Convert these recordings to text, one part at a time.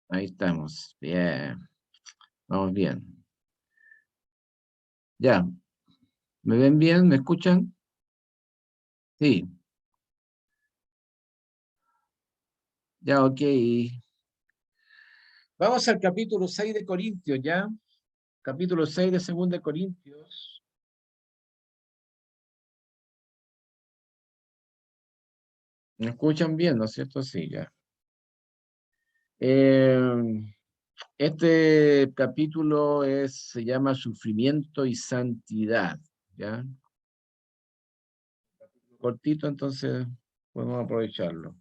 Ahí estamos. Bien. Vamos bien. Ya. ¿Me ven bien? ¿Me escuchan? Sí. Ya, ok. Vamos al capítulo 6 de Corintios, ¿ya? Capítulo 6 de 2 de Corintios. ¿Me escuchan bien, no es cierto? Sí, ya. Este capítulo se llama Sufrimiento y Santidad, ¿ya? Cortito, entonces podemos aprovecharlo.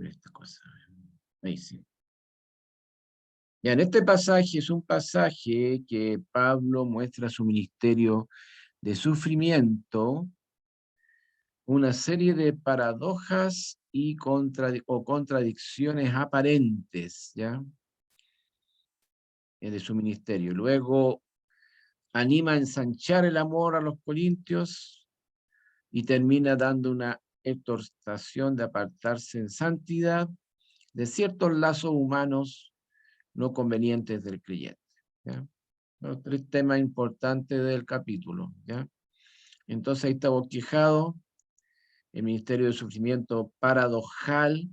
Esta cosa. Ahí sí. Ya, en este pasaje es un pasaje que Pablo muestra su ministerio de sufrimiento, una serie de paradojas y contradicciones aparentes, ¿ya? De su ministerio. Luego anima a ensanchar el amor a los corintios y termina dando una exhortación de apartarse en santidad de ciertos lazos humanos no convenientes del creyente, ¿ya? Los tres temas importantes del capítulo, ¿ya? Entonces ahí está bosquejado el ministerio de sufrimiento paradojal.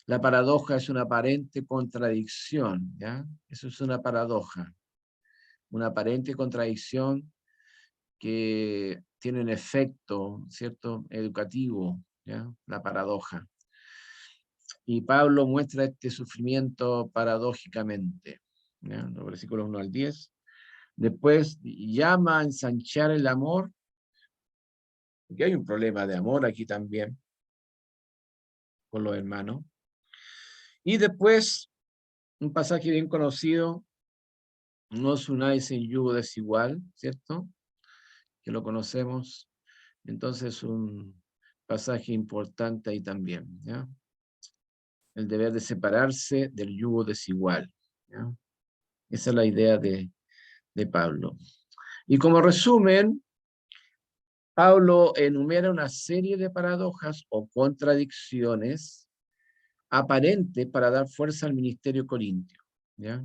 La paradoja es una aparente contradicción, ¿ya? Eso es una aparente contradicción que tiene un efecto, ¿cierto?, educativo, ¿ya? La paradoja. Y Pablo muestra este sufrimiento paradójicamente, ¿ya? Los versículos 1 al 10. Después llama a ensanchar el amor, porque hay un problema de amor aquí también con los hermanos. Y después, un pasaje bien conocido, no os unáis en yugo desigual, ¿cierto? Que lo conocemos. Entonces, un pasaje importante ahí también, ¿ya? El deber de separarse del yugo desigual, ¿ya? Esa es la idea de Pablo. Y como resumen, Pablo enumera una serie de paradojas o contradicciones aparentes para dar fuerza al ministerio corintio, ¿ya?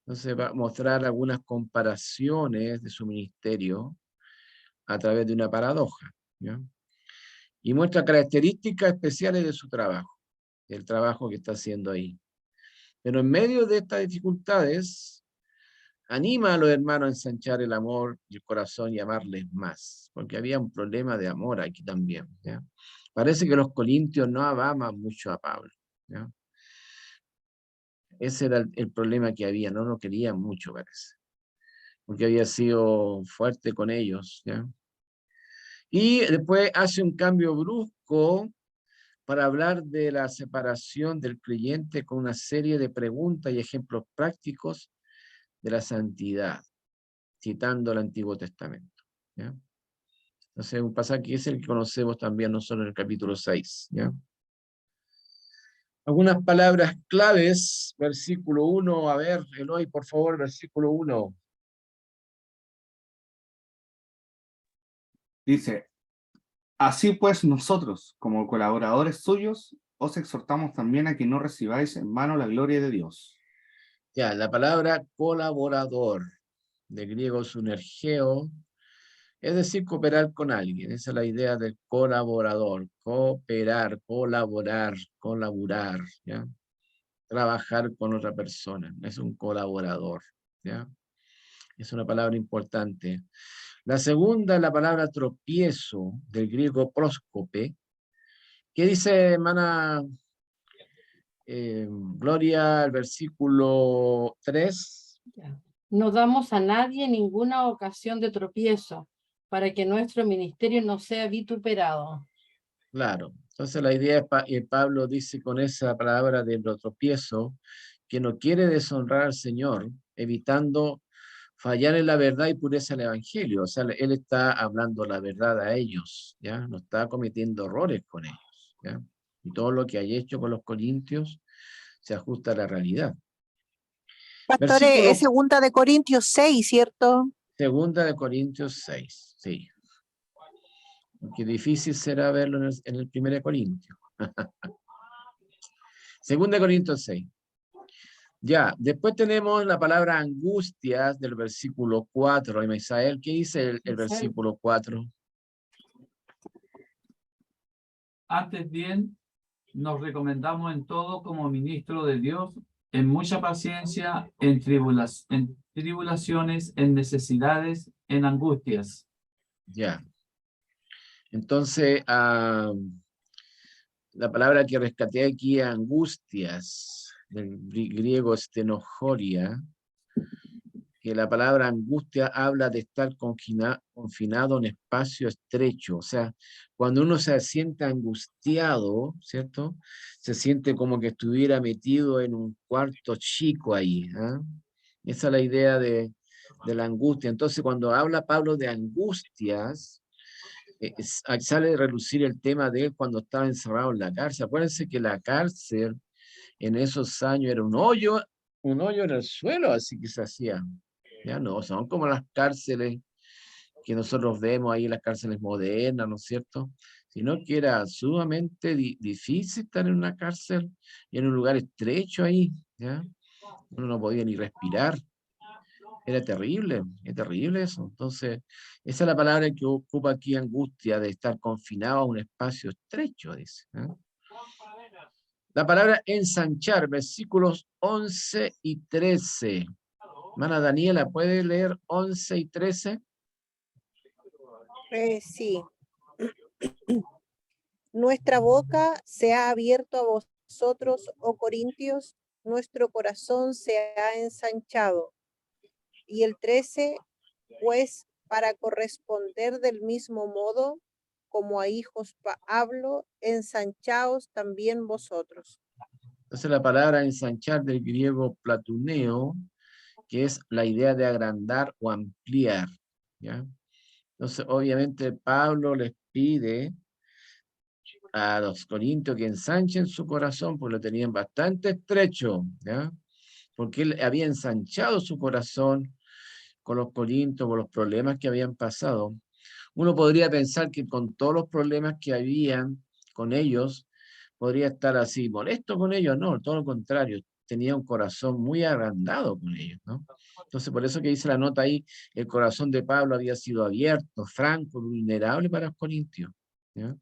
Entonces va a mostrar algunas comparaciones de su ministerio a través de una paradoja, ¿ya? Y muestra características especiales de su trabajo, del trabajo que está haciendo ahí. Pero en medio de estas dificultades, anima a los hermanos a ensanchar el amor y el corazón y amarles más, porque había un problema de amor aquí también, ¿ya? Parece que los corintios no amaban mucho a Pablo, ¿ya? Ese era el problema que había, no lo querían mucho, parece, porque había sido fuerte con ellos, ¿ya? Y después hace un cambio brusco para hablar de la separación del creyente con una serie de preguntas y ejemplos prácticos de la santidad, citando el Antiguo Testamento, ¿ya? Entonces, un pasaje que es el que conocemos también nosotros en el capítulo 6, ¿ya? Algunas palabras claves, versículo 1, a ver, Eloy, por favor, versículo 1. Dice, así pues nosotros, como colaboradores suyos, os exhortamos también a que no recibáis en vano la gloria de Dios. Ya, la palabra colaborador, de griego sunergeo, es decir, cooperar con alguien. Esa es la idea del colaborador, cooperar, colaborar, ¿ya? Trabajar con otra persona, es un colaborador, ¿ya? Es una palabra importante. La segunda es la palabra tropiezo, del griego próscope. ¿Qué dice, hermana Gloria, el versículo 3? No damos a nadie ninguna ocasión de tropiezo, para que nuestro ministerio no sea vituperado. Claro. Entonces la idea es, Pablo dice con esa palabra de tropiezo, que no quiere deshonrar al Señor, evitando fallar en la verdad y pureza del Evangelio. O sea, él está hablando la verdad a ellos, ¿ya? No está cometiendo errores con ellos, ¿ya? Y todo lo que hay hecho con los corintios se ajusta a la realidad. Pastores, es segunda de Corintios 6, ¿cierto? Segunda de Corintios 6, sí. Porque difícil será verlo en el 1 Corintios. 2 Corintios 6. Ya, después tenemos la palabra angustias del versículo 4. Misael, ¿qué dice el Misael. versículo 4? Antes bien, nos recomendamos en todo como ministro de Dios, en mucha paciencia, en tribulaciones, en necesidades, en angustias. Ya. Entonces, la palabra que rescaté aquí, angustias, del griego stenojoria, que la palabra angustia habla de estar confinado en espacio estrecho. O sea, cuando uno se siente angustiado, ¿cierto? Se siente como que estuviera metido en un cuarto chico ahí. ¿Ah? Esa es la idea de la angustia. Entonces, cuando habla Pablo de angustias, sale de relucir el tema de él cuando estaba encerrado en la cárcel. Acuérdense que la cárcel en esos años era un hoyo en el suelo, así que se hacía. Ya no, son como las cárceles que nosotros vemos ahí, las cárceles modernas, ¿no es cierto? Sino que era sumamente difícil estar en una cárcel y en un lugar estrecho ahí, ¿ya? Uno no podía ni respirar. Era terrible, es terrible eso. Entonces, esa es la palabra que ocupa aquí angustia, de estar confinado a un espacio estrecho, dice. ¿Eh? La palabra ensanchar, versículos 11 y 13. Hermana Daniela, ¿puede leer 11 y 13? Sí. Nuestra boca se ha abierto a vosotros, oh Corintios, nuestro corazón se ha ensanchado. Y el 13, pues para corresponder del mismo modo, como a hijos hablo, ensanchaos también vosotros. Entonces la palabra ensanchar del griego platuneo, que es la idea de agrandar o ampliar, ¿ya? Entonces, obviamente, Pablo les pide a los corintios que ensanchen su corazón, porque lo tenían bastante estrecho, ¿ya? Porque él había ensanchado su corazón con los corintios, por los problemas que habían pasado. Uno podría pensar que con todos los problemas que habían con ellos, podría estar así molesto con ellos. No, todo lo contrario, tenía un corazón muy agrandado con ellos, ¿no? Entonces, por eso que dice la nota ahí, el corazón de Pablo había sido abierto, franco, vulnerable para los corintios, ¿ya?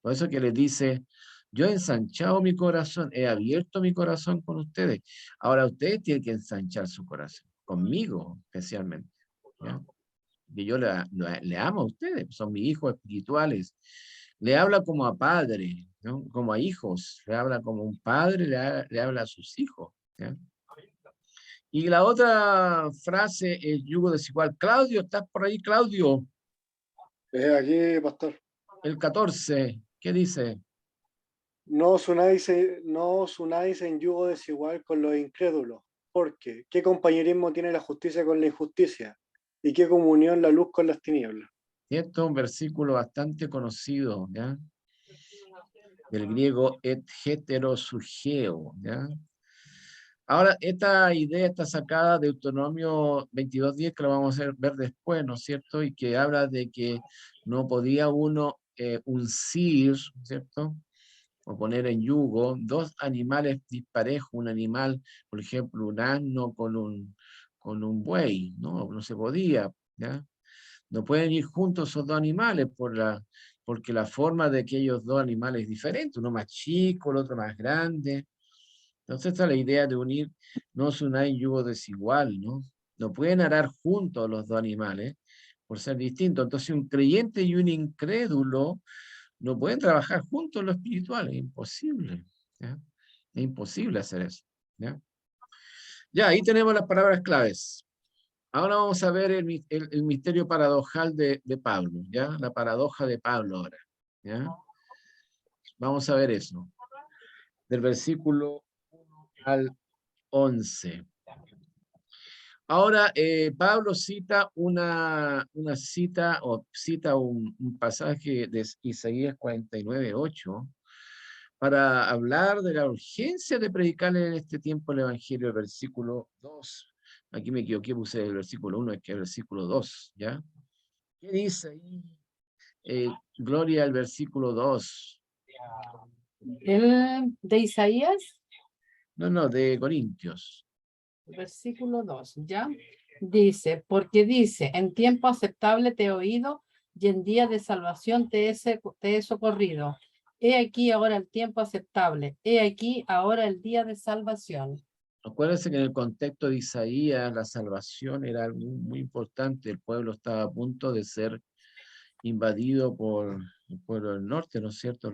Por eso que les dice, yo he ensanchado mi corazón, he abierto mi corazón con ustedes. Ahora ustedes tienen que ensanchar su corazón, conmigo especialmente, ¿ya? Que yo le amo a ustedes, son mis hijos espirituales. Le habla como a padre, ¿no? Como a hijos, le habla como un padre, le habla a sus hijos, ¿ya? Y la otra frase, el yugo desigual. Claudio, ¿estás por ahí, Claudio? Aquí, pastor. El 14, ¿qué dice? No os unáis en yugo desigual con los incrédulos. Porque, ¿qué compañerismo tiene la justicia con la injusticia? ¿Y qué comunión la luz con las tinieblas? Esto es un versículo bastante conocido, ¿ya? Del griego et heterosugeo, ¿ya? Ahora, esta idea está sacada de Deuteronomio 22:10, que lo vamos a ver después, ¿no es cierto? Y que habla de que no podía uno uncir, ¿cierto? O poner en yugo dos animales disparejos, un animal, por ejemplo, un asno con un buey, ¿no? No se podía, ¿ya? No pueden ir juntos esos dos animales porque la forma de aquellos dos animales es diferente, uno más chico, el otro más grande. Entonces esta es la idea de unir, no es un yugo desigual, ¿no? No pueden arar juntos los dos animales por ser distintos. Entonces un creyente y un incrédulo no pueden trabajar juntos en lo espiritual, es imposible, ¿ya? Es imposible hacer eso, ¿ya? Ya, ahí tenemos las palabras claves. Ahora vamos a ver el misterio paradojal de Pablo, ¿ya? La paradoja de Pablo ahora, ¿ya? Vamos a ver eso. Del versículo 1 al 11. Ahora, Pablo cita una cita, o cita un pasaje de Isaías 49:8, para hablar de la urgencia de predicar en este tiempo el Evangelio, el versículo 2. Aquí me equivoqué, puse el versículo 1, es que el versículo 2, ¿ya? ¿Qué dice ahí Gloria al versículo 2. El de Isaías, No, de Corintios. versículo 2, ¿ya? Dice, porque dice, en tiempo aceptable te he oído y en día de salvación te he socorrido. He aquí ahora el tiempo aceptable, he aquí ahora el día de salvación. Acuérdense que en el contexto de Isaías la salvación era algo muy importante. El pueblo estaba a punto de ser invadido por el pueblo del norte, ¿no es cierto?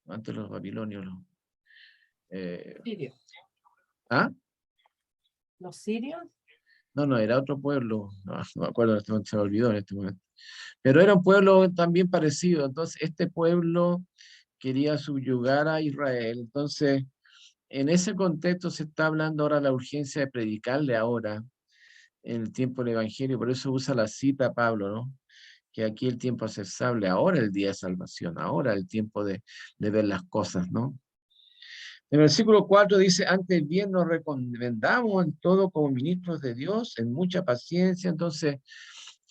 Antes los babilonios. Sirios. ¿Ah? ¿Los sirios? No, era otro pueblo. No me acuerdo, se me olvidó en este momento. Pero era un pueblo también parecido. Entonces, este pueblo quería subyugar a Israel. Entonces, en ese contexto se está hablando ahora de la urgencia de predicarle ahora, en el tiempo del Evangelio. Por eso usa la cita Pablo, ¿no? Que aquí el tiempo aceptable, ahora el día de salvación, ahora el tiempo de ver las cosas, ¿no? En el versículo 4 dice, antes bien nos recomendamos en todo como ministros de Dios, en mucha paciencia. Entonces,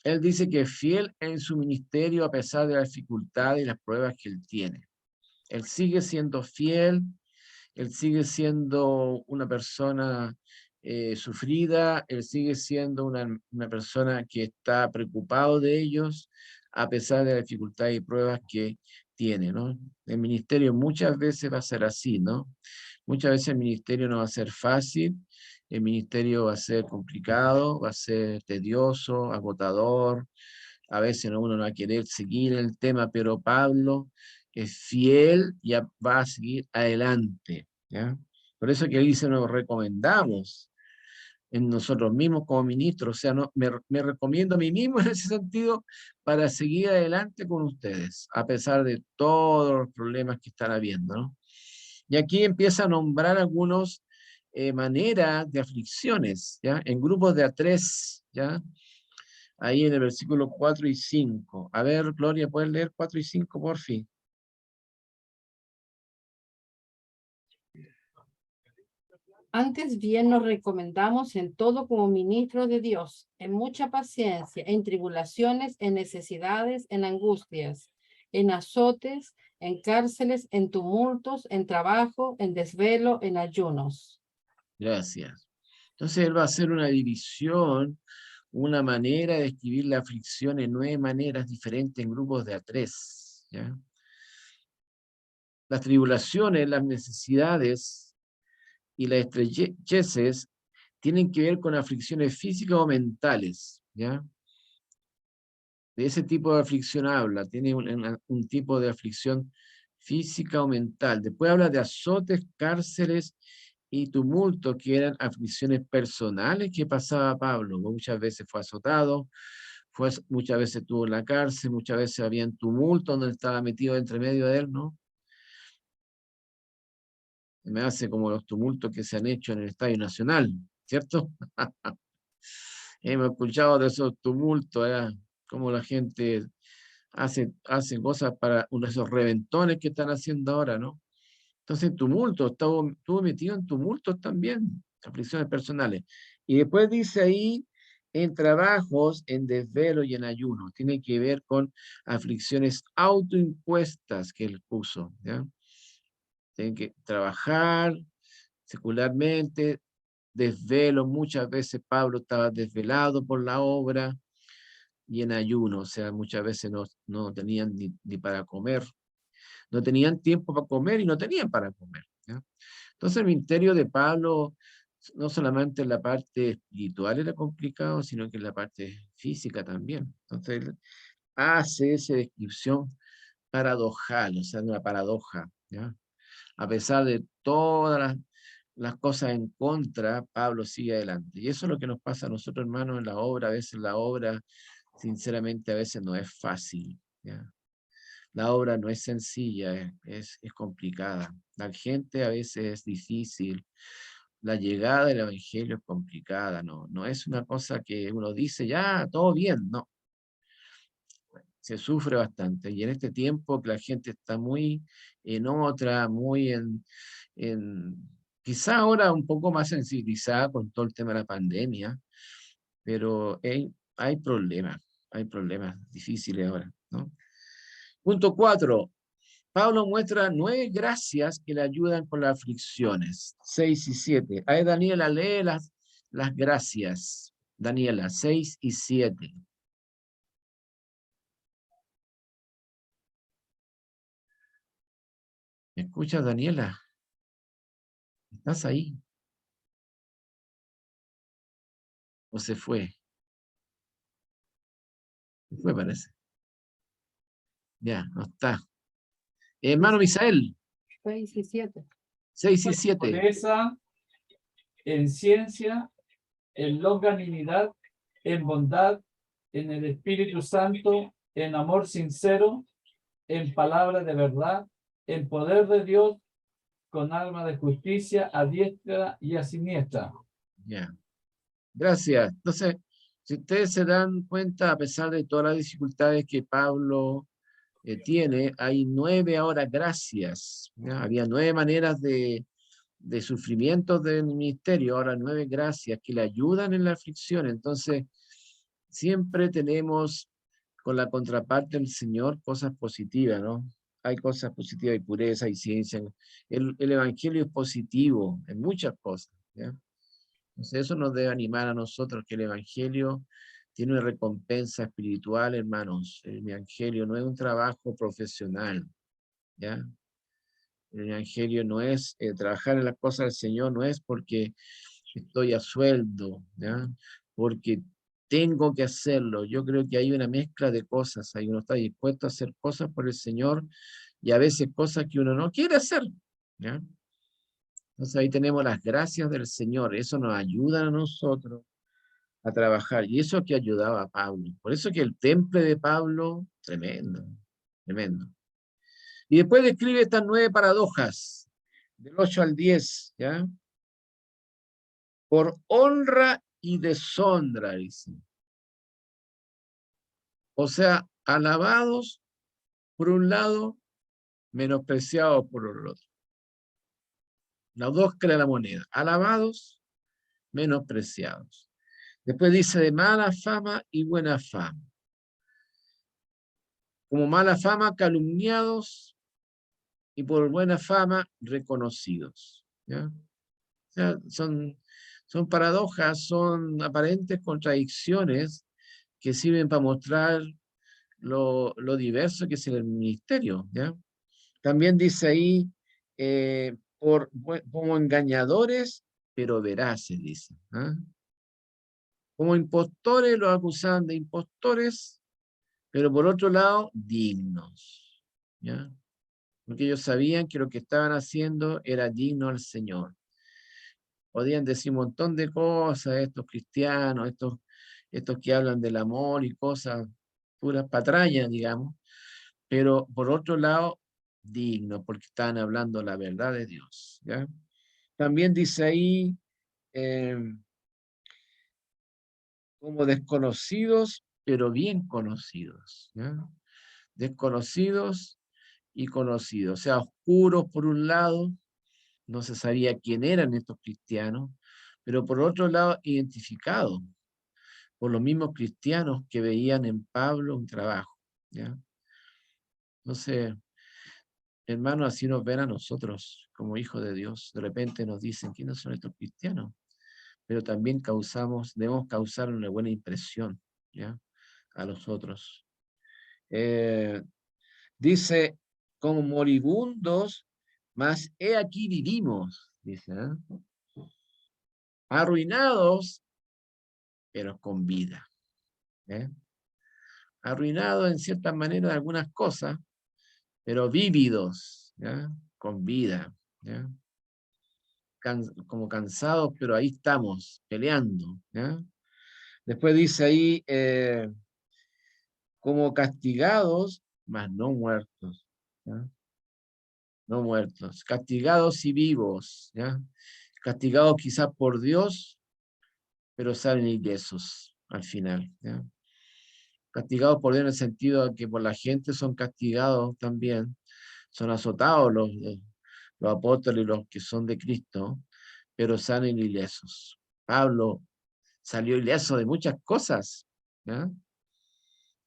él dice que es fiel en su ministerio a pesar de las dificultades y las pruebas que él tiene. Él sigue siendo fiel, él sigue siendo una persona sufrida, él sigue siendo una persona que está preocupado de ellos a pesar de las dificultades y pruebas que tiene, ¿no? El ministerio muchas veces va a ser así, ¿no? Muchas veces el ministerio no va a ser fácil, el ministerio va a ser complicado, va a ser tedioso, agotador, a veces uno no va a querer seguir el tema, pero Pablo es fiel y va a seguir adelante, ¿ya? Por eso que dice, nos recomendamos en nosotros mismos como ministros, o sea, me recomiendo a mí mismo en ese sentido para seguir adelante con ustedes, a pesar de todos los problemas que están habiendo, ¿no? Y aquí empieza a nombrar algunas maneras de aflicciones, ¿ya? En grupos de a tres, ¿ya? Ahí en el versículo 4 y 5. A ver, Gloria, ¿puedes leer 4 y 5, por fin? Antes bien nos recomendamos en todo como ministros de Dios, en mucha paciencia, en tribulaciones, en necesidades, en angustias, en azotes, en cárceles, en tumultos, en trabajo, en desvelo, en ayunos. Gracias. Entonces él va a hacer una división, una manera de escribir la aflicción en 9 maneras diferentes en grupos de a 3, ¿ya? Las tribulaciones, las necesidades y las estrecheces tienen que ver con aflicciones físicas o mentales, ¿ya? De ese tipo de aflicción habla, tiene un tipo de aflicción física o mental. Después habla de azotes, cárceles y tumultos, que eran aflicciones personales que pasaba Pablo. Muchas veces fue azotado, muchas veces estuvo en la cárcel, muchas veces había un tumulto donde estaba metido entre medio de él, ¿no? Me hace como los tumultos que se han hecho en el Estadio Nacional, ¿cierto? Hemos escuchado de esos tumultos, como la gente hace cosas para esos reventones que están haciendo ahora, ¿no? Entonces, tumultos, estuvo metido en tumultos también, aflicciones personales. Y después dice ahí, en trabajos, en desvelo y en ayuno. Tiene que ver con aflicciones autoimpuestas que él puso, ¿ya? Tienen que trabajar secularmente, desvelo. Muchas veces Pablo estaba desvelado por la obra y en ayuno, o sea, muchas veces no tenían ni para comer. No tenían tiempo para comer y no tenían para comer, ¿ya? Entonces el ministerio de Pablo, no solamente en la parte espiritual era complicado, sino que en la parte física también. Entonces él hace esa descripción paradojal, o sea, una paradoja, ¿ya? A pesar de todas las cosas en contra, Pablo sigue adelante. Y eso es lo que nos pasa a nosotros, hermanos, en la obra. A veces la obra, sinceramente, a veces no es fácil, ¿ya? La obra no es sencilla, es complicada. La gente a veces es difícil. La llegada del evangelio es complicada, no es una cosa que uno dice, ya, todo bien, no. Se sufre bastante. Y en este tiempo que la gente está muy en otra, muy quizá ahora un poco más sensibilizada con todo el tema de la pandemia, pero hay problemas. hay problemas difíciles ahora, ¿no? Punto 4. Pablo muestra 9 gracias que le ayudan con las aflicciones. 6 y 7. Ahí Daniela lee las gracias. Daniela, 6 y 7. ¿Me escuchas, Daniela? ¿Estás ahí? ¿O se fue? Se fue, parece. Ya, no está. Hermano Misael, 6 y 7. 6 y 7. Pureza, en ciencia, en longanimidad, en bondad, en el Espíritu Santo, en amor sincero, en palabra de verdad, en poder de Dios, con alma de justicia, a diestra y a siniestra. Ya. Gracias. Entonces, si ustedes se dan cuenta, a pesar de todas las dificultades que Pablo tiene, hay 9 ahora gracias, ¿ya? Había 9 maneras de sufrimiento del ministerio, ahora 9 gracias que le ayudan en la aflicción. Entonces, siempre tenemos con la contraparte del Señor cosas positivas, ¿no? Hay cosas positivas, hay pureza, hay ciencia. El Evangelio es positivo en muchas cosas, ¿ya? Entonces eso nos debe animar a nosotros, que el Evangelio tiene una recompensa espiritual, hermanos. El Evangelio no es un trabajo profesional, ¿ya? El Evangelio no es trabajar en las cosas del Señor, no es porque estoy a sueldo, ¿ya? Porque tengo que hacerlo. Yo creo que hay una mezcla de cosas, ahí uno está dispuesto a hacer cosas por el Señor y a veces cosas que uno no quiere hacer, ¿ya? Entonces ahí tenemos las gracias del Señor, eso nos ayuda a nosotros a trabajar, y eso que ayudaba a Pablo. Por eso que el temple de Pablo, tremendo, tremendo. Y después describe estas 9 paradojas, del 8 al 10, ¿ya? Por honra y deshonra, dice. O sea, alabados por un lado, menospreciados por el otro. Las dos caras de la moneda, alabados, menospreciados. Después dice de mala fama y buena fama. Como mala fama, calumniados, y por buena fama, reconocidos, ¿ya? O sea, son paradojas, son aparentes contradicciones que sirven para mostrar lo diverso que es el ministerio, ¿ya? También dice ahí, como engañadores, pero veraces, dice, ¿ah? Como impostores, los acusaban de impostores, pero por otro lado, dignos, ¿ya? Porque ellos sabían que lo que estaban haciendo era digno al Señor. Podían decir un montón de cosas, estos cristianos, estos que hablan del amor y cosas, puras patrañas, digamos, pero por otro lado, digno, porque estaban hablando la verdad de Dios, ¿ya? También dice ahí, como desconocidos, pero bien conocidos, ¿ya? Desconocidos y conocidos, o sea, oscuros por un lado, no se sabía quién eran estos cristianos, pero por otro lado, identificados por los mismos cristianos que veían en Pablo un trabajo, ¿ya? Entonces, hermanos, así nos ven a nosotros como hijos de Dios. De repente nos dicen, ¿quiénes son estos cristianos? Pero también debemos causar una buena impresión, ¿ya? A los otros. Dice, como moribundos, mas he aquí vivimos, dice, ¿eh? Arruinados, pero con vida, ¿eh? Arruinados en cierta manera de algunas cosas, pero vívidos, ¿ya? Con vida, ¿ya? Como cansados, pero ahí estamos, peleando, ¿ya? Después dice ahí, como castigados, mas no muertos, ¿ya? No muertos, castigados y vivos, ¿ya? Castigados quizás por Dios, pero salen ilesos al final, ¿ya? Castigados por Dios en el sentido de que por la gente son castigados también, son azotados los apóstoles y los que son de Cristo, pero salen ilesos. Pablo salió ileso de muchas cosas, ¿ya?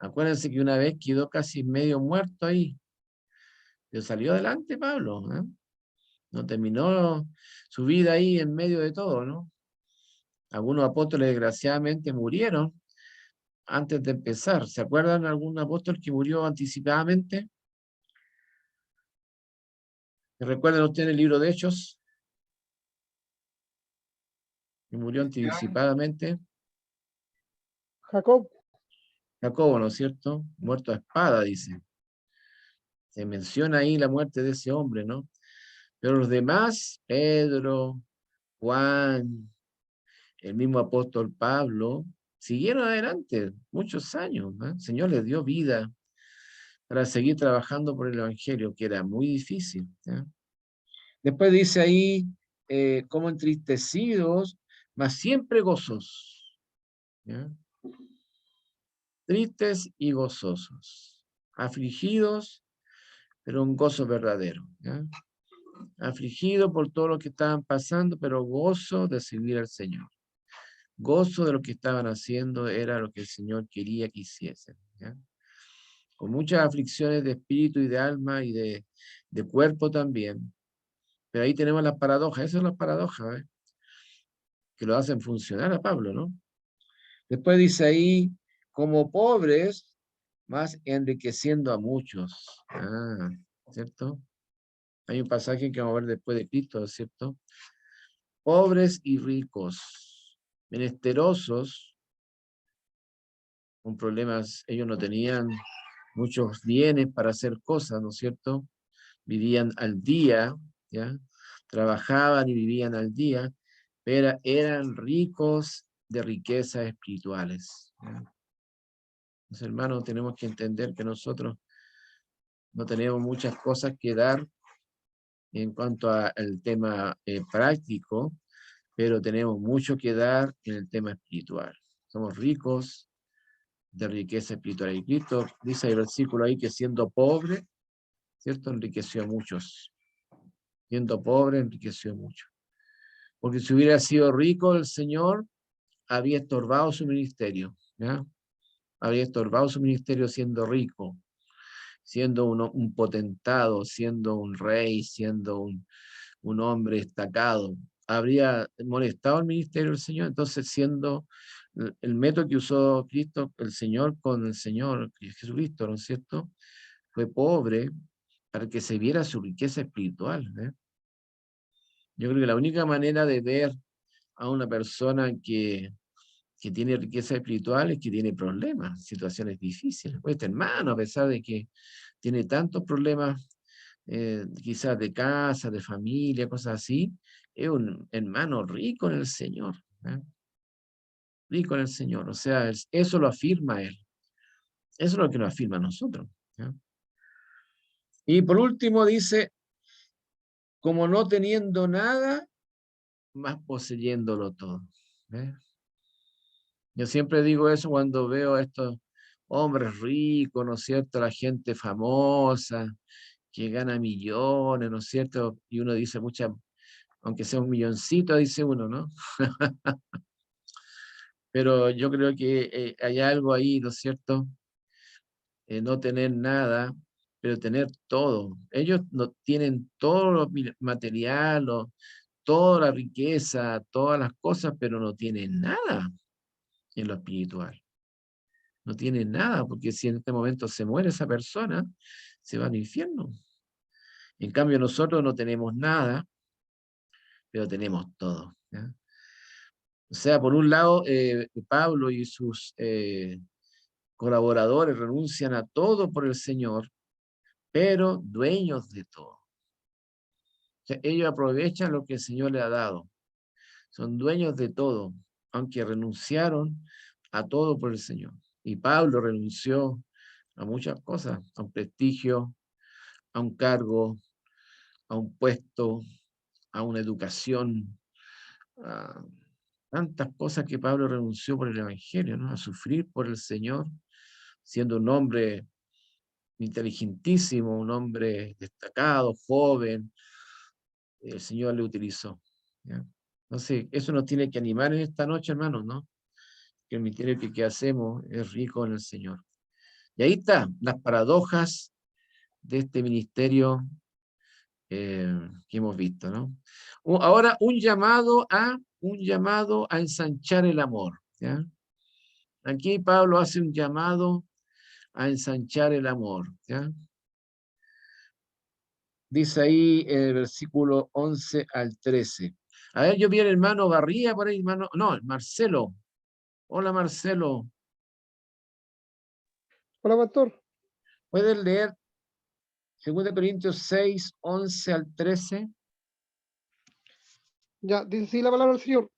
Acuérdense que una vez quedó casi medio muerto ahí, pero salió adelante Pablo, ¿eh? No terminó su vida ahí en medio de todo, ¿no? Algunos apóstoles desgraciadamente murieron antes de empezar. ¿Se acuerdan algún apóstol que murió anticipadamente? ¿Recuerdan ustedes el libro de Hechos? Que murió anticipadamente. Jacob, Jacobo, ¿no es cierto? Muerto a espada, dice. Se menciona ahí la muerte de ese hombre, ¿no? Pero los demás, Pedro, Juan, el mismo apóstol Pablo, siguieron adelante muchos años, ¿no? El Señor les dio vida para seguir trabajando por el Evangelio, que era muy difícil, ¿ya? Después dice ahí, como entristecidos, mas siempre gozosos, ¿ya? Tristes y gozosos, afligidos, pero un gozo verdadero, ¿ya? Afligido por todo lo que estaban pasando, pero gozo de servir al Señor. Gozo de lo que estaban haciendo era lo que el Señor quería que hiciesen, ¿ya? Con muchas aflicciones de espíritu y de alma y de cuerpo también. Pero ahí tenemos las paradojas, esas son las paradojas, ¿eh? Que lo hacen funcionar a Pablo, ¿no? Después dice ahí, como pobres, más enriqueciendo a muchos. Ah, ¿cierto? Hay un pasaje que vamos a ver después de Cristo, ¿cierto? Pobres y ricos, menesterosos, con problemas, ellos no tenían muchos bienes para hacer cosas, ¿no es cierto? Vivían al día, ¿ya? Trabajaban y vivían al día, pero eran ricos de riquezas espirituales, ¿ya? Los hermanos, tenemos que entender que nosotros no tenemos muchas cosas que dar en cuanto al tema práctico, pero tenemos mucho que dar en el tema espiritual. Somos ricos de riqueza espiritual. Y Cristo dice el versículo ahí que siendo pobre, ¿cierto? Enriqueció a muchos. Siendo pobre, enriqueció a muchos. Porque si hubiera sido rico, el Señor había estorbado su ministerio, ¿ya? Había estorbado su ministerio siendo rico, siendo un potentado, siendo un rey, siendo un hombre destacado. Habría molestado el ministerio del Señor, entonces siendo el método que usó Cristo, el Señor con el Señor Jesucristo, ¿no es cierto? Fue pobre para que se viera su riqueza espiritual, ¿eh? Yo creo que la única manera de ver a una persona que tiene riqueza espiritual es que tiene problemas, situaciones difíciles. Pues este hermano, a pesar de que tiene tantos problemas, quizás de casa, de familia, cosas así, es un hermano rico en el Señor, ¿eh? Rico en el Señor. O sea, eso lo afirma él. Eso es lo que nos afirma a nosotros, ¿ya? Y por último dice, como no teniendo nada, más poseyéndolo todo, ¿eh? Yo siempre digo eso cuando veo a estos hombres ricos, ¿no es cierto? La gente famosa, que gana millones, ¿no es cierto? Y uno dice muchas, aunque sea un milloncito, dice uno, ¿no? Pero yo creo que hay algo ahí, ¿no es cierto? No tener nada, pero tener todo. Ellos no tienen todo lo material, toda la riqueza, todas las cosas, pero no tienen nada en lo espiritual. No tienen nada, porque si en este momento se muere esa persona, se va al infierno. En cambio, nosotros no tenemos nada, pero tenemos todo, ¿ya? O sea, por un lado, Pablo y sus colaboradores renuncian a todo por el Señor, pero dueños de todo. O sea, ellos aprovechan lo que el Señor le ha dado. Son dueños de todo, aunque renunciaron a todo por el Señor. Y Pablo renunció a muchas cosas, a un prestigio, a un cargo, a un puesto, a una educación, a tantas cosas que Pablo renunció por el Evangelio, ¿no? A sufrir por el Señor, siendo un hombre inteligentísimo, un hombre destacado, joven, el Señor le utilizó, ¿ya? Entonces, eso nos tiene que animar en esta noche, hermanos, ¿no? Que el misterio que hacemos es rico en el Señor. Y ahí están las paradojas de este ministerio que hemos visto, ¿no? Ahora un llamado a ensanchar el amor, ¿ya? Aquí Pablo hace un llamado a ensanchar el amor, ¿ya? Dice ahí en el versículo 11 al 13. A ver, yo vi al hermano Garría por ahí, hermano, no, Marcelo. Hola Marcelo, Hola, pastor. ¿puedes leer 2 Corintios 6, 11 al 13? Ya, dice así la palabra del Señor.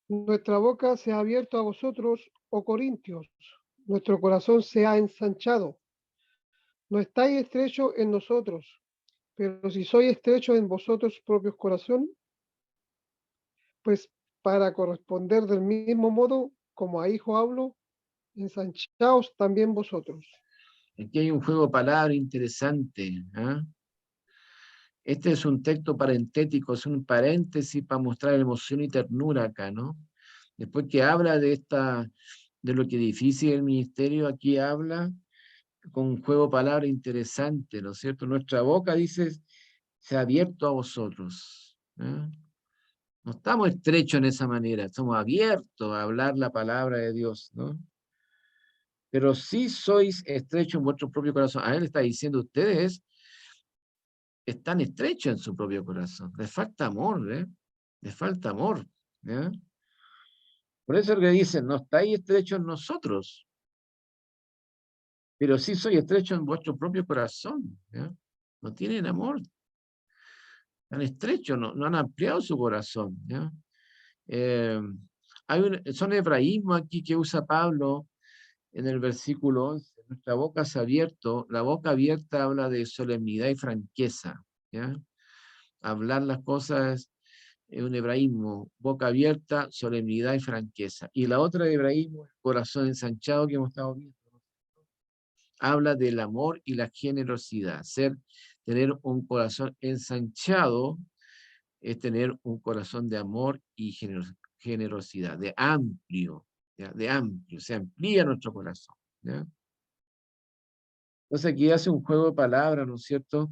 Nuestra boca se ha abierto a vosotros, oh Corintios. Nuestro corazón se ha ensanchado. No estáis estrechos en nosotros, pero si sois estrechos en vosotros propios corazón, pues para corresponder del mismo modo como a hijo hablo, ensanchaos también vosotros. Aquí hay un juego de palabras interesante, ¿ah? Este es un texto parentético, es un paréntesis para mostrar emoción y ternura acá, ¿no? Después que habla de lo que es difícil el ministerio, aquí habla con un juego de palabras interesante, ¿no es cierto? Nuestra boca, dice, se ha abierto a vosotros, ¿eh? No estamos estrechos en esa manera, estamos abiertos a hablar la palabra de Dios, ¿no? Pero sí sois estrechos en vuestro propio corazón. A él está diciendo, ustedes están estrechos en su propio corazón. Les falta amor, ¿eh? Les falta amor, ¿ya? Por eso es que dicen, no estáis estrechos en nosotros, pero sí soy estrecho en vuestro propio corazón, ¿ya? No tienen amor, están estrechos, no han ampliado su corazón, ¿ya? Son hebraísmos aquí que usa Pablo en el versículo 11. Nuestra boca se ha abierto, la boca abierta habla de solemnidad y franqueza, ¿ya? Hablar las cosas es un hebraísmo, boca abierta, solemnidad y franqueza. Y la otra de hebraísmo, el corazón ensanchado que hemos estado viendo, habla del amor y la generosidad. Tener un corazón ensanchado es tener un corazón de amor y generosidad, de amplio, ¿ya? De amplio, se amplía nuestro corazón, ¿ya? Entonces aquí hace un juego de palabras, ¿no es cierto?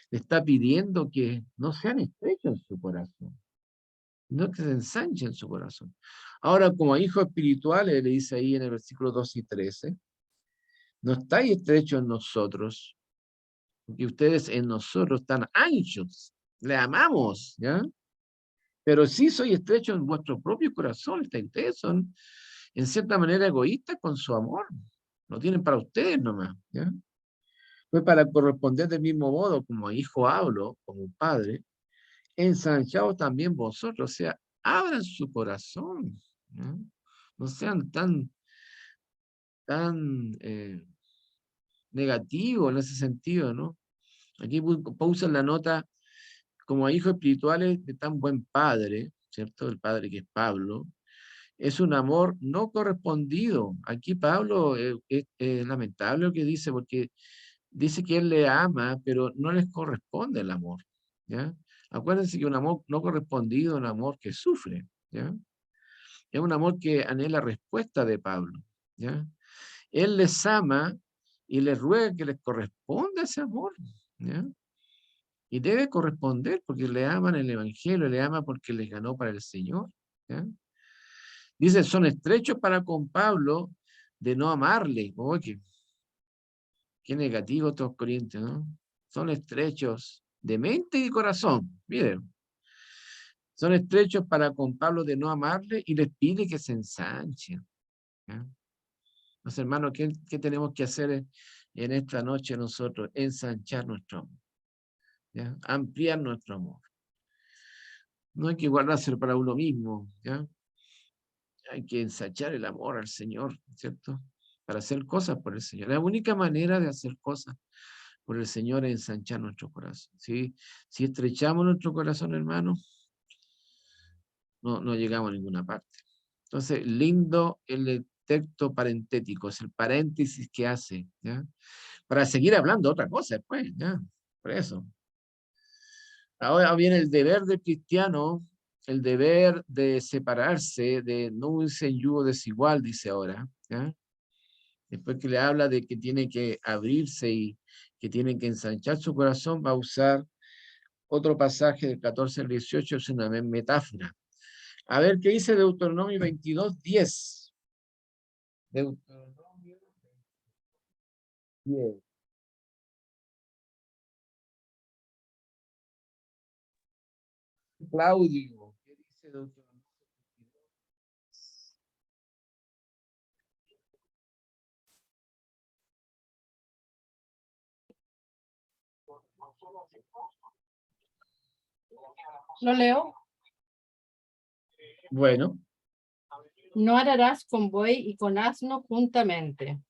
Le está pidiendo que no sean estrechos en su corazón, no que se ensanchen su corazón. Ahora, como hijos espirituales, le dice ahí en el versículo 12 y 13, no estáis estrechos en nosotros, porque ustedes en nosotros están anchos, le amamos, ¿ya? Pero sí soy estrecho en vuestro propio corazón, ustedes son en cierta manera egoístas con su amor, lo tienen para ustedes nomás, ¿ya? Pues para corresponder del mismo modo, como hijo hablo, como un padre, ensanchaos también vosotros, o sea, abran su corazón, ¿no? No sean tan negativos en ese sentido, ¿no? Aquí usan la nota como a hijos espirituales de tan buen padre, ¿cierto? El padre que es Pablo, es un amor no correspondido. Aquí Pablo es lamentable lo que dice, porque dice que él le ama, pero no les corresponde el amor, ¿ya? Acuérdense que un amor no correspondido es un amor que sufre, ¿ya? Es un amor que anhela respuesta de Pablo, ¿ya? Él les ama y les ruega que les corresponda ese amor, ¿ya? Y debe corresponder porque le aman el Evangelio, le ama porque les ganó para el Señor, ¿ya? Dice, son estrechos para con Pablo de no amarle. Oye, qué negativo estos corintios, ¿no? Son estrechos de mente y de corazón. Miren, son estrechos para con Pablo de no amarle y les pide que se ensanchen, ¿ya? Entonces, hermanos, ¿qué tenemos que hacer en esta noche nosotros? Ensanchar nuestro amor, ¿ya? Ampliar nuestro amor. No hay que guardárselo para uno mismo, ¿ya? Hay que ensanchar el amor al Señor, ¿cierto? Para hacer cosas por el Señor. La única manera de hacer cosas por el Señor es ensanchar nuestro corazón. ¿Sí? Si estrechamos nuestro corazón, hermano, no llegamos a ninguna parte. Entonces, lindo el texto parentético, es el paréntesis que hace, ¿ya? Para seguir hablando otra cosa después, ¿ya? Por eso. Ahora viene el deber del cristiano, el deber de separarse, de no unirse en yugo desigual, dice ahora, ¿ya? Después que le habla de que tiene que abrirse y que tiene que ensanchar su corazón, va a usar otro pasaje del 14 al 18, es una metáfora. A ver, ¿qué dice Deuteronomio 22:10? Deuteronomio 10. Claudio, ¿qué dice Deuteronomio 22? Lo leo. Bueno, No ararás con buey y con asno juntamente.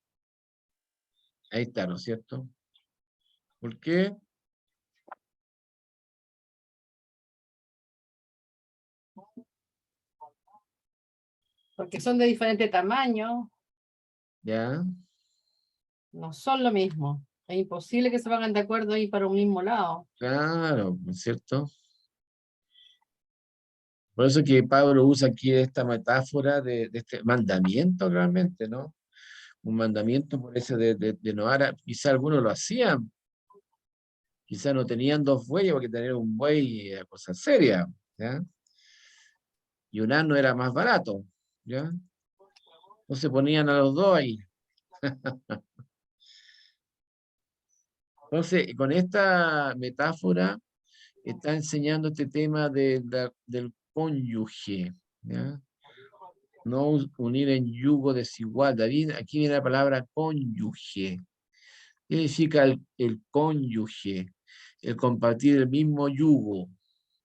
ahí está, ¿no es cierto? ¿Por qué? Porque son de diferente tamaño, Ya, no son lo mismo. Es imposible que se pongan de acuerdo ahí para un mismo lado. claro, ¿no es cierto? Por eso que Pablo usa aquí esta metáfora de este mandamiento realmente, ¿no? Un mandamiento por ese de no hará. Quizá algunos lo hacían, quizá no tenían dos bueyes porque tener un buey era cosa seria, ¿ya? Y un asno era más barato, ¿ya? Entonces ponían a los dos ahí. Entonces, con esta metáfora está enseñando este tema del cónyuge, ¿ya? No unir en yugo desigual. David, aquí viene la palabra cónyuge. ¿Qué significa el cónyuge? El compartir el mismo yugo,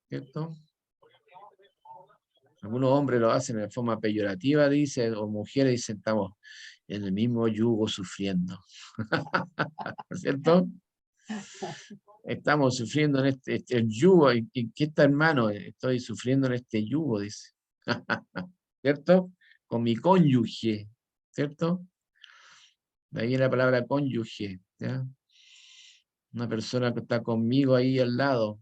¿cierto? Algunos hombres lo hacen de forma peyorativa, dice, o mujeres dicen, estamos en el mismo yugo sufriendo. ¿Cierto? Estamos sufriendo en el yugo. ¿En qué está, hermano? Estoy sufriendo en este yugo, dice. ¿Cierto? Con mi cónyuge, ¿cierto? De ahí la palabra cónyuge, ¿ya? Una persona que está conmigo ahí al lado.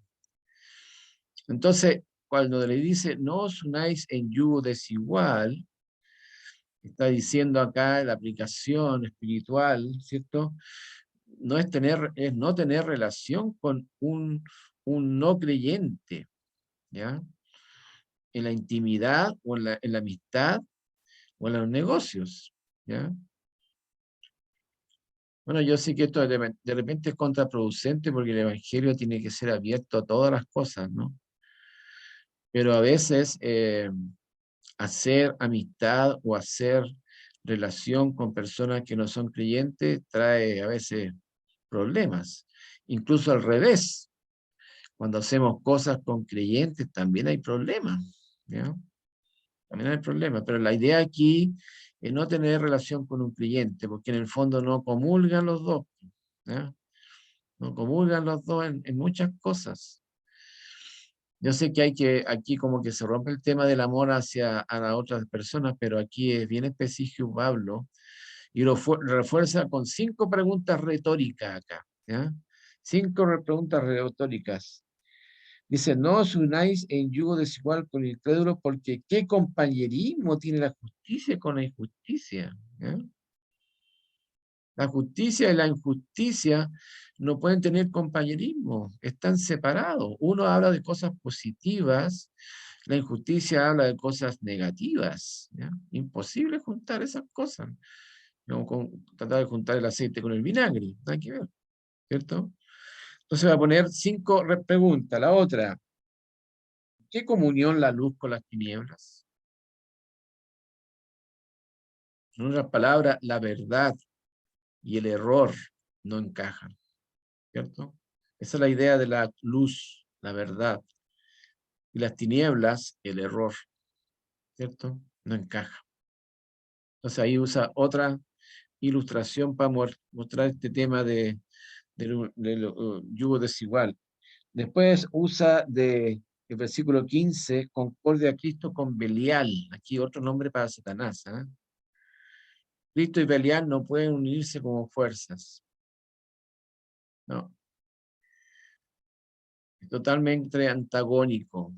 Entonces, cuando le dice, no os unáis en yugo desigual, está diciendo acá la aplicación espiritual, ¿cierto? No es no tener relación con un no creyente, ¿ya? En la intimidad o en la amistad o en los negocios, ¿ya? Bueno, yo sé que esto de repente es contraproducente porque el evangelio tiene que ser abierto a todas las cosas, ¿no? Pero a veces hacer amistad o hacer relación con personas que no son creyentes trae a veces problemas. Incluso al revés, cuando hacemos cosas con creyentes también hay problemas, ¿ya? También hay problemas, pero la idea aquí es no tener relación con un creyente, porque en el fondo no comulgan los dos, ¿ya? No comulgan los dos en muchas cosas. Yo sé que aquí como que se rompe el tema del amor hacia a las otras personas, pero aquí es bien específico Pablo, y lo refuerza con 5 preguntas retóricas acá, ¿ya? 5 preguntas retóricas. Dice, no os unáis en yugo desigual con el incrédulo, porque ¿qué compañerismo tiene la justicia con la injusticia? ¿Ya? La justicia y la injusticia no pueden tener compañerismo, están separados. Uno habla de cosas positivas, la injusticia habla de cosas negativas, ¿ya? Imposible juntar esas cosas. No, tratar de juntar el aceite con el vinagre, nada que ver, ¿cierto? Entonces va a poner 5 preguntas. La otra, ¿qué comunión la luz con las tinieblas? En otras palabras, la verdad y el error no encajan, ¿cierto? Esa es la idea de la luz, la verdad. Y las tinieblas, el error, ¿cierto? No encaja. Entonces ahí usa otra ilustración para mostrar este tema del yugo desigual. Después usa el versículo 15, concordia a Cristo con Belial. Aquí otro nombre para Satanás, ¿eh? Cristo y Belial no pueden unirse como fuerzas. No. Es totalmente antagónico.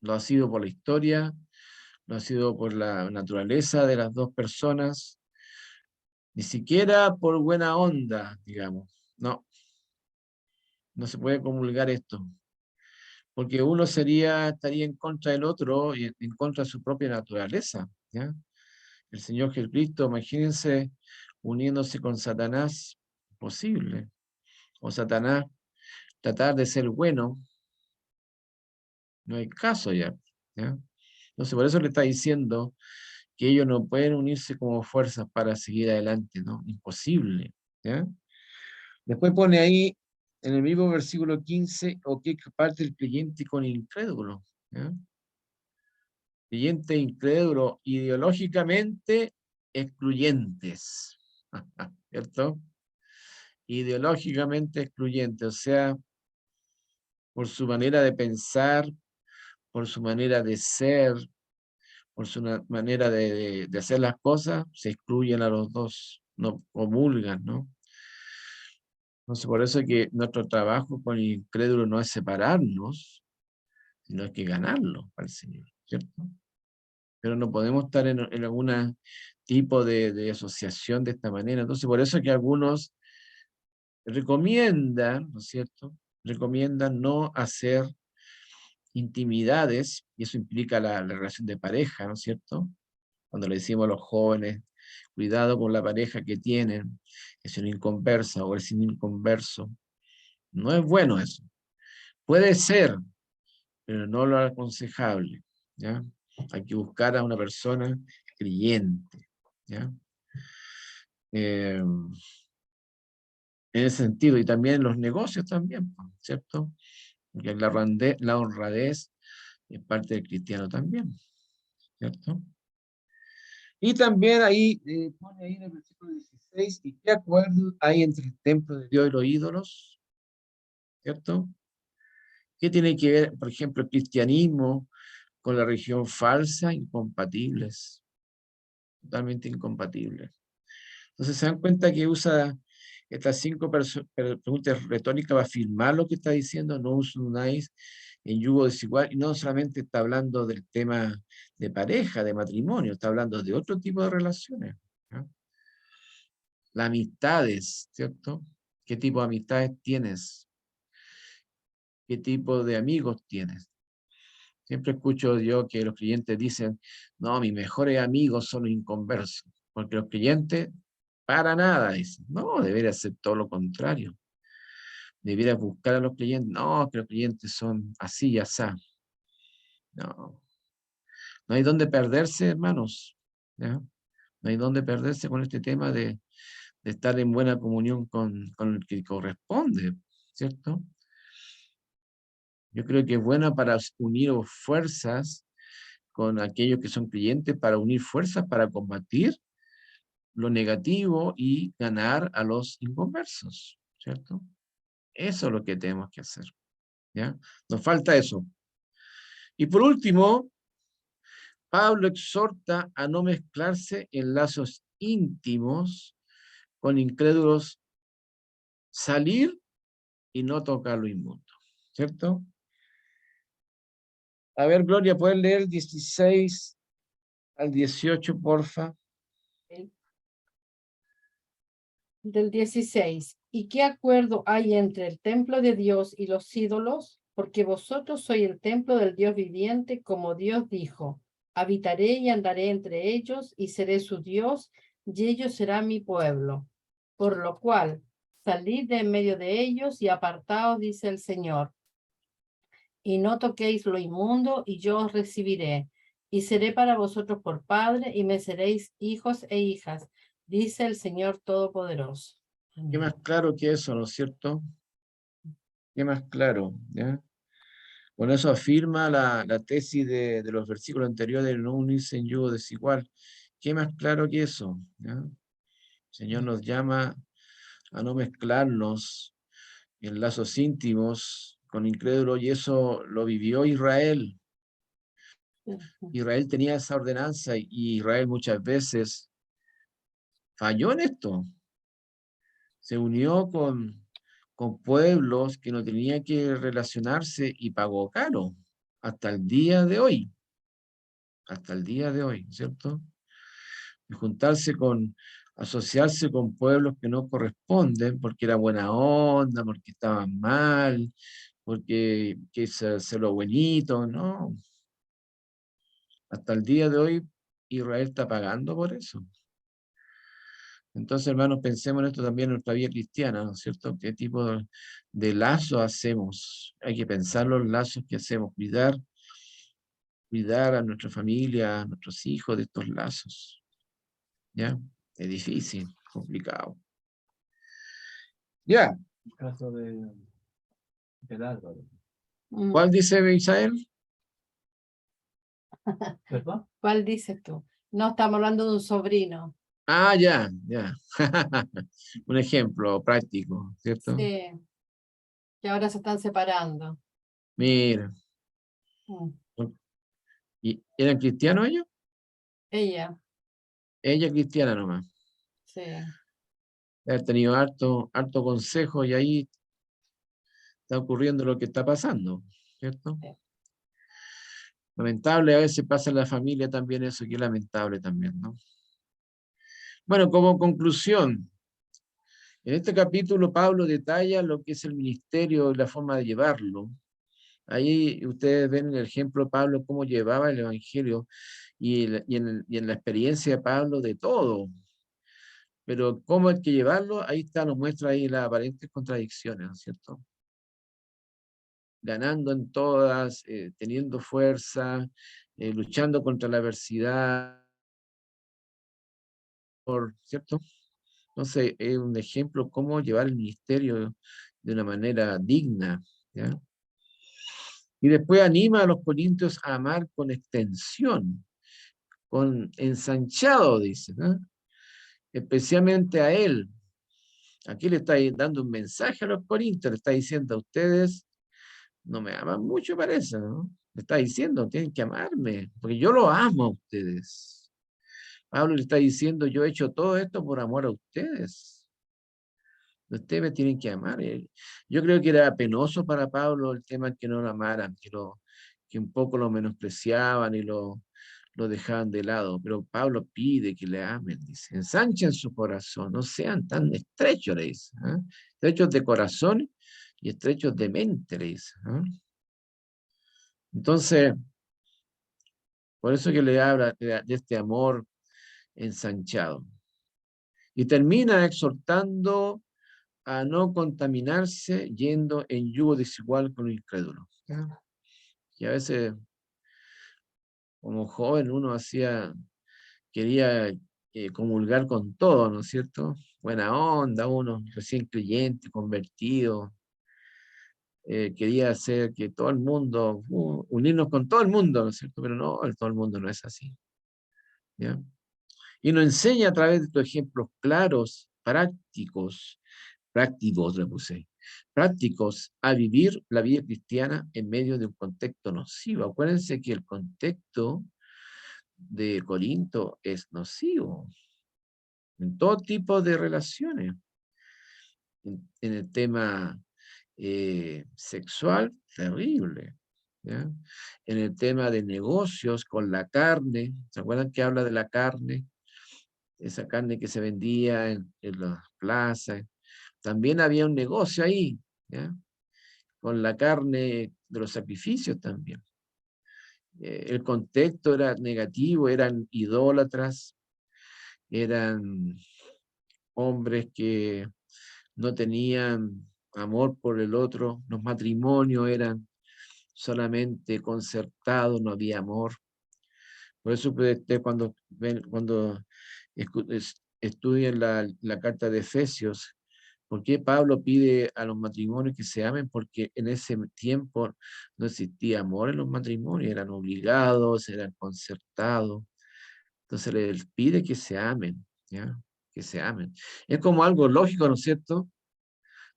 Lo ha sido por la historia, lo ha sido por la naturaleza de las dos personas. Ni siquiera por buena onda, digamos. No, no se puede comulgar esto. Porque uno estaría en contra del otro y en contra de su propia naturaleza, ¿ya? El Señor Jesucristo, imagínense, uniéndose con Satanás, posible. O Satanás tratar de ser bueno, no hay caso ya, ¿ya? Entonces, por eso le está diciendo que ellos no pueden unirse como fuerzas para seguir adelante, ¿no? Imposible, ¿ya? Después pone ahí, en el mismo versículo 15, o qué parte el creyente con el incrédulo, ¿ya? Creyente incrédulo, ideológicamente excluyentes, ¿cierto? Ideológicamente excluyentes, o sea, por su manera de pensar, por su manera de ser, por su manera de hacer las cosas, se excluyen a los dos, no comulgan, ¿no? Entonces, por eso es que nuestro trabajo con el incrédulo no es separarnos, sino es que ganarlo para el Señor, ¿cierto? Pero no podemos estar en algún tipo de asociación de esta manera. Entonces, por eso es que algunos recomiendan, ¿no es cierto? Recomiendan no hacer intimidades, y eso implica la relación de pareja, ¿no es cierto? Cuando le decimos a los jóvenes, cuidado con la pareja que tienen, es una inconversa o es un inconverso. No es bueno eso. Puede ser, pero no lo aconsejable, ¿ya? Hay que buscar a una persona creyente, ¿ya? En ese sentido, y también en los negocios también, ¿cierto? Porque la honradez es parte del cristiano también, ¿cierto? Y también ahí, pone ahí en el versículo 16, ¿y qué acuerdo hay entre el templo de Dios y los ídolos? ¿Cierto? ¿Qué tiene que ver, por ejemplo, el cristianismo con la religión falsa? Incompatibles, totalmente incompatibles. Entonces se dan cuenta que usa estas 5 preguntas retóricas para afirmar lo que está diciendo, no os unáis en yugo desigual, y no solamente está hablando del tema de pareja, de matrimonio, está hablando de otro tipo de relaciones, ¿no? Las amistades, ¿cierto? ¿Qué tipo de amistades tienes? ¿Qué tipo de amigos tienes? Siempre escucho yo que los clientes dicen, no, mis mejores amigos son los inconversos, porque los clientes para nada dicen, no, debería ser todo lo contrario. Debería buscar a los clientes, no, que los clientes son así y así. No, no hay dónde perderse, hermanos, ¿ya? No hay dónde perderse con este tema de estar en buena comunión con el que corresponde, ¿cierto? Yo creo que es bueno para unir fuerzas con aquellos que son creyentes, para unir fuerzas para combatir lo negativo y ganar a los inconversos, ¿cierto? Eso es lo que tenemos que hacer, ¿ya? Nos falta eso. Y por último, Pablo exhorta a no mezclarse en lazos íntimos con incrédulos, salir y no tocar lo inmundo, ¿cierto? A ver, Gloria, ¿puedes leer el 16 al 18, porfa? Del 16. ¿Y qué acuerdo hay entre el templo de Dios y los ídolos? Porque vosotros sois el templo del Dios viviente, como Dios dijo. Habitaré y andaré entre ellos, y seré su Dios, y ellos serán mi pueblo. Por lo cual, salid de en medio de ellos y apartaos, dice el Señor. Y no toquéis lo inmundo, y yo os recibiré. Y seré para vosotros por padre, y me seréis hijos e hijas, dice el Señor Todopoderoso. ¿Qué más claro que eso, no es cierto? ¿Qué más claro? ¿Ya? Con eso afirma la tesis de los versículos anteriores de no unirse en yugo desigual. ¿Qué más claro que eso? ¿Ya? El Señor nos llama a no mezclarnos en lazos íntimos con incrédulos, y eso lo vivió Israel. Israel tenía esa ordenanza y Israel muchas veces falló en esto. Se unió con pueblos que no tenían que relacionarse y pagó caro hasta el día de hoy. Hasta el día de hoy, ¿cierto? Y juntarse con asociarse con pueblos que no corresponden porque era buena onda, porque estaban mal, porque quise hacer lo buenito, no. Hasta el día de hoy Israel está pagando por eso. Entonces, hermanos, pensemos en esto también en nuestra vida cristiana, ¿no es cierto? ¿Qué tipo de lazos hacemos? Hay que pensar los lazos que hacemos, cuidar a nuestra familia, a nuestros hijos de estos lazos. ¿Ya? Es difícil, complicado. Ya, El caso del Álvaro. ¿cuál dice Isael? ¿Perdón? ¿Cuál dices tú? No, estamos hablando de un sobrino. Ah, ya, ya. Un ejemplo práctico, ¿cierto? Sí, que ahora se están separando. Mira, Mm. ¿y eran cristianos ellos? Ella, Ella cristiana nomás. sí. De haber tenido harto consejo y ahí está ocurriendo lo que está pasando, ¿cierto? Sí. Lamentable, a veces pasa en la familia también eso, que es lamentable también, ¿no? Bueno, como conclusión, en este capítulo Pablo detalla lo que es el ministerio y la forma de llevarlo. Ahí ustedes ven el ejemplo de Pablo, cómo llevaba el evangelio y en la experiencia de Pablo de todo. Pero cómo hay que llevarlo, ahí está, nos muestra ahí las aparentes contradicciones, ¿no es cierto? Ganando en todas, teniendo fuerza, luchando contra la adversidad, ¿cierto? Entonces, es un ejemplo cómo llevar el ministerio de una manera digna, ¿ya? Y después anima a los corintios a amar con extensión, con ensanchado, dice, ¿no? Especialmente a él. Aquí le está dando un mensaje a los corintios, le está diciendo a ustedes, no me aman mucho, parece, ¿no? Le está diciendo, tienen que amarme, porque yo lo amo a ustedes. Pablo le está diciendo, yo he hecho todo esto por amor a ustedes. Ustedes me tienen que amar. Yo creo que era penoso para Pablo el tema que no lo amaran, que un poco lo menospreciaban y lo dejaban de lado. Pero Pablo pide que le amen, dice, ensanchen su corazón, no sean tan estrechos, le dice. ¿Eh? Estrechos de corazón y estrechos de mente, le dice. ¿Eh? Entonces, por eso que le habla de este amor ensanchado. Y termina exhortando a no contaminarse yendo en yugo desigual con los incrédulos. Y a veces, como joven, uno quería comulgar con todo, ¿no es cierto? Buena onda, uno recién creyente, convertido, quería hacer que todo el mundo, unirnos con todo el mundo, ¿no es cierto? Pero no, todo el mundo no es así. ¿Ya? Y nos enseña a través de estos ejemplos claros, prácticos, le puse, prácticos a vivir la vida cristiana en medio de un contexto nocivo. Acuérdense que el contexto de Corinto es nocivo en todo tipo de relaciones. En el tema sexual, terrible. ¿Ya? En el tema de negocios con la carne, ¿se acuerdan que habla de la carne? Esa carne que se vendía en las plazas. También había un negocio ahí, ¿ya? Con la carne de los sacrificios también. El contexto era negativo, eran idólatras, eran hombres que no tenían amor por el otro, los matrimonios eran solamente concertados, no había amor. Por eso cuando estudien la carta de Efesios, ¿por qué Pablo pide a los matrimonios que se amen? Porque en ese tiempo no existía amor en los matrimonios, eran obligados, eran concertados. Entonces les pide que se amen, ¿ya? Que se amen. Es como algo lógico, ¿no es cierto?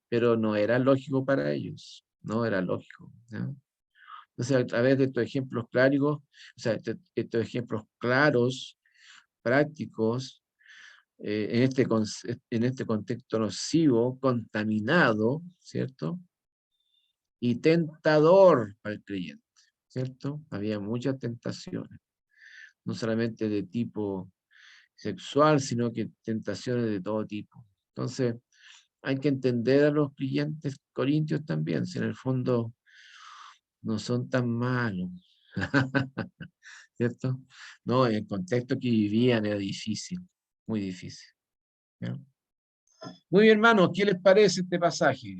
Pero no era lógico para ellos, no era lógico, ¿ya? Entonces, a través de estos ejemplos claros, o sea, estos ejemplos claros, prácticos, en este contexto nocivo, contaminado, ¿cierto? Y tentador para el creyente, ¿cierto? Había muchas tentaciones, no solamente de tipo sexual, sino que tentaciones de todo tipo. Entonces, hay que entender a los creyentes corintios también, si en el fondo no son tan malos. ¿Cierto? No, el contexto que vivían era difícil, muy difícil. ¿Ya? Muy bien, hermanos, ¿qué les parece este pasaje?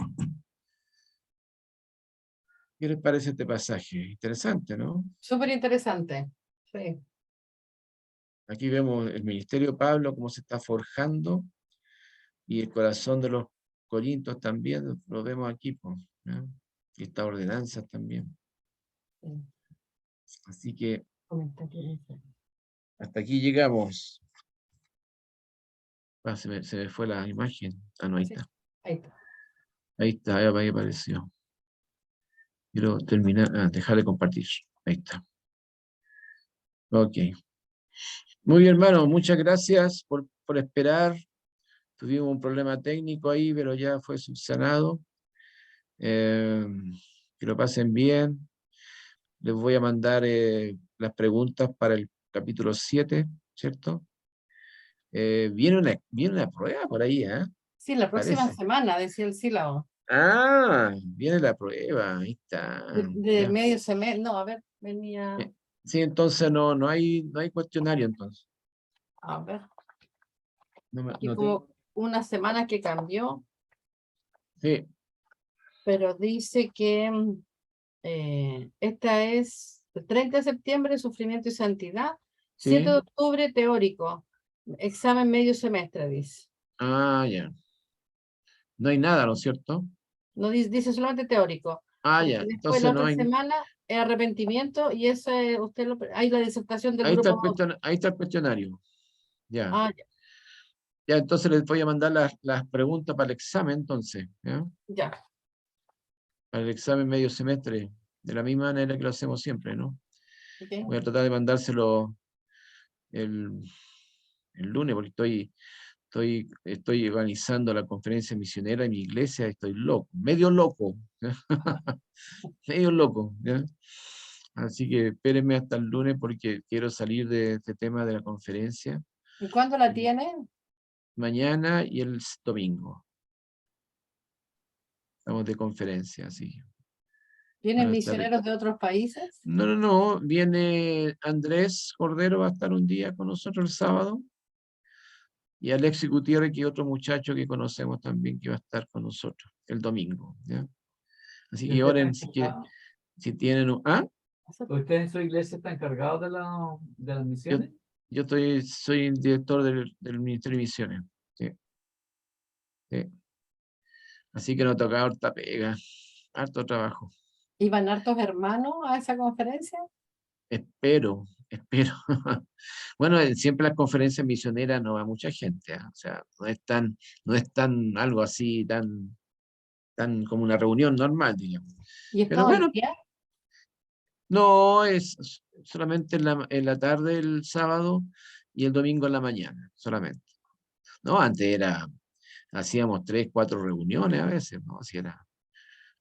¿Qué les parece este pasaje? Interesante, ¿no? Súper interesante. Sí. Aquí vemos el ministerio de Pablo, cómo se está forjando, y el corazón de los corintios también, lo vemos aquí, pues, ¿ya? Y estas ordenanzas también. Sí. Así que Comentario dice. hasta aquí llegamos. Ah, se me fue la imagen. Ah, no, ahí Sí. está. Ahí está. Ahí está, ahí apareció. Quiero terminar, dejar de compartir. Ahí está. Ok. Muy bien, hermano, muchas gracias por esperar. Tuvimos un problema técnico ahí, pero ya fue subsanado. Que lo pasen bien. Les voy a mandar las preguntas para el capítulo 7, ¿cierto? Viene una prueba por ahí, ¿eh? Sí, la próxima Parece. semana, decía el sílabo. Ah, viene la prueba, ahí está. De Ya. medio semestre. No, a ver, venía. Sí, entonces no hay cuestionario entonces. A ver, aquí No como tengo. una semana que cambió, Sí, pero dice que esta es el 30 de septiembre, sufrimiento y santidad. 7 sí. de octubre, teórico. Examen medio semestre, dice. Ah, ya. No hay nada, ¿no es cierto? No dice solamente teórico. Ah, Porque ya. después Entonces la no otra hay. semana es arrepentimiento y ese usted lo hay la disertación del Ahí está grupo. ahí está el cuestionario. Ya. Ah, Ya, entonces les voy a mandar las preguntas para el examen, entonces, ¿ya? ya. Para el examen medio semestre, de la misma manera que lo hacemos siempre, ¿no? Ok. Voy a tratar de mandárselo el, el lunes, porque estoy organizando la conferencia misionera en mi iglesia, estoy loco, medio loco, ¿ya? Medio loco, ¿ya? Así que espérenme hasta el lunes porque quiero salir de este tema de la conferencia ¿Y cuándo la tienen? mañana y el domingo. Estamos de conferencia, así que ¿Tienen van a estar. misioneros de otros países? No, viene Andrés Cordero, va a estar un día con nosotros el sábado, y Alexis Gutiérrez, que es otro muchacho que conocemos también, que va a estar con nosotros el domingo, ¿ya? Así ¿Y que usted está oren, si tienen ¿Usted en su iglesia está encargado de las yo, misiones? yo soy el director del Ministerio de Misiones, ¿sí? Sí. Así que nos toca harta pega, harto trabajo. ¿Iban hartos hermanos a esa conferencia? Espero. Bueno, siempre las conferencias misioneras no va mucha gente, ¿ah? O sea, no es tan algo así, tan como una reunión normal, digamos. ¿Y es Pero todo el bueno, día? no es solamente en la tarde el sábado y el domingo en la mañana, solamente. No, hacíamos 3, 4 reuniones a veces, ¿no?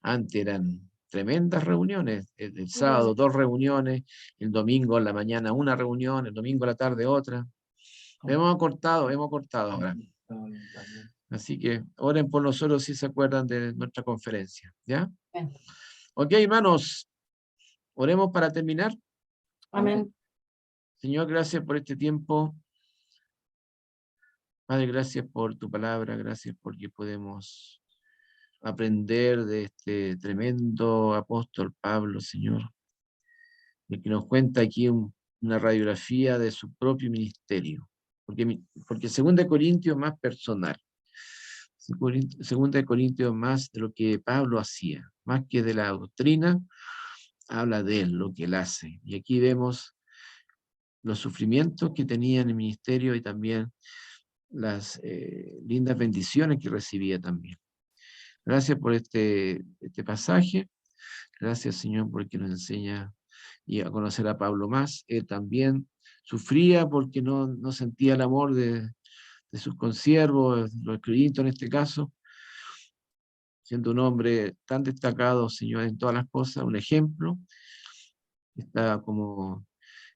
Antes eran tremendas reuniones, el sábado 2 reuniones, el domingo en la mañana una reunión, el domingo a la tarde otra. Hemos cortado ahora. Así que oren por nosotros si se acuerdan de nuestra conferencia, ¿ya? Bien. Ok, hermanos, oremos para terminar. Amén. Señor, gracias por este tiempo. Padre, gracias por tu palabra, gracias porque podemos aprender de este tremendo apóstol Pablo, Señor, de que nos cuenta aquí una radiografía de su propio ministerio, porque según de Corintios más personal, según de Corintios más de lo que Pablo hacía, más que de la doctrina, habla de él, lo que él hace. Y aquí vemos los sufrimientos que tenía en el ministerio y también las lindas bendiciones que recibía también. Gracias por este pasaje. Gracias, Señor, porque nos enseña y a conocer a Pablo más. Él también sufría porque no sentía el amor de sus consiervos, los creyentes en este caso, siendo un hombre tan destacado, Señor, en todas las cosas, un ejemplo. Está como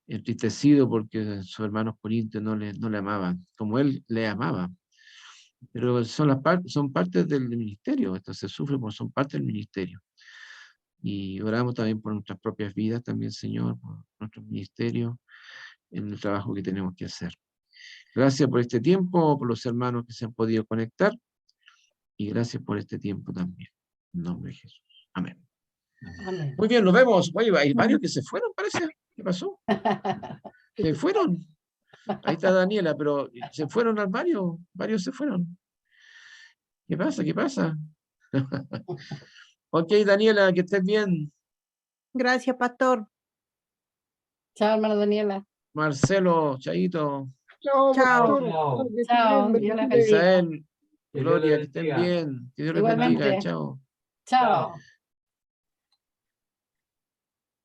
entristecido porque sus hermanos corintios no le amaban, como él le amaba. Pero son partes del ministerio, esto se sufre porque son parte del ministerio. Y oramos también por nuestras propias vidas también, Señor, por nuestro ministerio, en el trabajo que tenemos que hacer. Gracias por este tiempo, por los hermanos que se han podido conectar, y gracias por este tiempo también. En nombre de Jesús. Amén. Amén. Muy bien, nos vemos. Oye, hay varios que se fueron, parece. ¿Qué pasó? Se fueron. Ahí está Daniela, pero se fueron varios se fueron. ¿Qué pasa? ¿Qué pasa? Ok, Daniela, que estés bien. Gracias, pastor. Chao, hermana Daniela. Marcelo, Chaito, Chao, Chao. pastor. Chao. Que esté Chao, bien, Dios les bendiciones. bendiga. Misael, Que Dios Gloria, les que estén bendiga. bien. Que Dios les Igualmente. bendiga. Chao. Chao.